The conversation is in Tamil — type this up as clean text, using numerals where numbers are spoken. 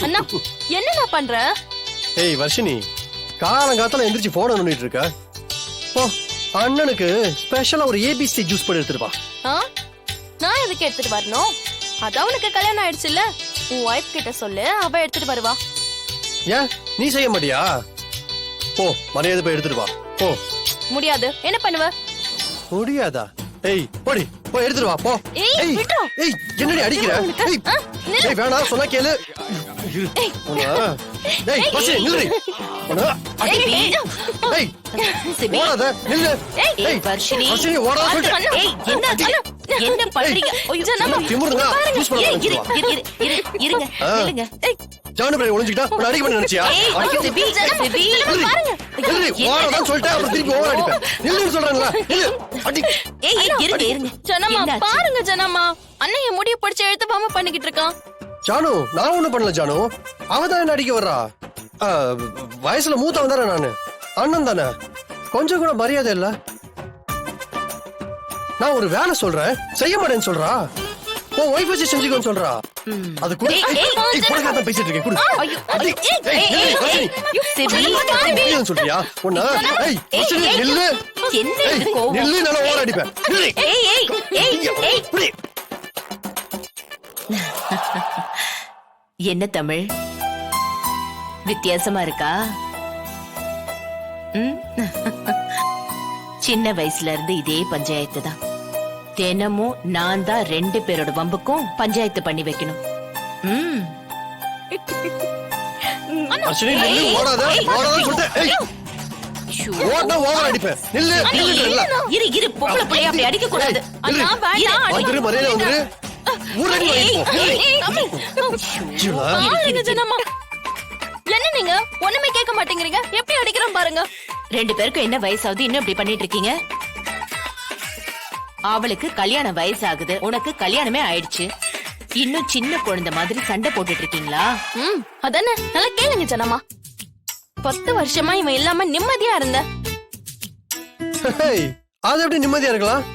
அண்ணா என்னண்ணா பண்ற? ஏய் வர்ஷினி, காலங்காத்தால எந்திரிச்சு போன நோண்டிட்டு இருக்க. போ, அண்ணனுக்கு ஸ்பெஷலா ஒரு ஏபிசி ஜூஸ் போட்டு எடுத்துட்டு வா. நான் எதுக்கு எடுத்துட்டு வரணும்? அதான் உனக்கு கல்யாணம் ஆயிடுச்சுல்ல, உன் ஒய்ஃப் கிட்ட சொல்லு, அவ எடுத்துட்டு வருவா. ஏன் நீ செய்ய மாட்டியா? போ, மரியாதை போய் எடுத்துட்டு வா. போ. முடியாது. என்ன பண்ணுவ? முடியாதா? ஏய் போடி, போய் எடுத்துட்டு வா. போ. ஏய் விட்றா. ஏய் என்னடி அடிக்கிற? ஏய் ஏய் வேணாம் சொன்னா கேளு. ஏய் பசி நில்லு. ஏய் ஓடாத நில்லு. ஏய் வர்ஷினி, வர்ஷினி ஓடாத சொல்லிட்டேன். ஏய் என்ன பண்றீங்க? திமிருங்க. ஜூஸ் பண்ண இருங்க நில்லுங்க. ஜானு பிரே ஒளிஞ்சிட்டா உன்னை அடிக்க பண்ணி நினைச்சியா? சிபி சிபி பாருங்க. நில்லு. ஓடாத சொல்லிட்டேன், அப்புறம் திருப்பி ஓவர் அடிப்பேன். நில்லுன்னு சொல்றேன்ல. நில்லு. அடி. ஏய் இருங்க. ஜனமா பாருங்க ஜனமா, அண்ணன் என் முடிய பிடிச்சு எழுத்துப்பாம பண்ணிக்கிட்டு இருக்கான். ஜானு நான் ஒண்ணும் பண்ணல ஜானு, அவதான் என்ன அடிக்க வர்றா. வயசுல மூத்தவன் தானே நானு, அண்ணன் தானே, கொஞ்சம் கூட மரியாதை இல்ல. நான் ஒரு வேலை சொல்றேன் செய்ய மாட்டேன்னு சொல்றா. உன் ஒய்ஃப் வச்சு செஞ்சுக்கோன்னு சொல்றா. அது கூட தான் பேசிட்டு இருக்கேன். குடு. சொல்றியா உன்ன? நில்லு நில்லு, நான் ஓவர் அடிப்பேன். என்ன தமிழ் வித்தியாசமா இருக்கா? சின்ன வயசுல இருந்து இதே பஞ்சாயத்து தான். தினமும் நான் தான் 2 பேரோட வம்புக்கும் பஞ்சாயத்து பண்ணி வைக்கணும். இரு பொம்பளை பிள்ளைய அப்படி அடிக்க கூடாது. என்ன நீங்க ஒண்ணுமே கேட்க மாட்டேங்கிறீங்க? எப்படி அடிக்கிறோம் பாருங்க. 2 பேருக்கும் என்ன வயசாகுது, இன்னும் இப்படி பண்ணிட்டு இருக்கீங்க? அவளுக்கு கல்யாண வயசாகுது, உனக்கு கல்யாணமே ஆயிடுச்சு. இன்னும் சின்ன குழந்தை மாதிரி சண்டை போட்டுட்டு இருக்கீங்களா? அதானே. நல்லா கேளுங்க ஜனமா. 10 வருஷமா இவன் இல்லாம நிம்மதியா இருந்த. அது எப்படி நிம்மதியா இருக்கலாம்?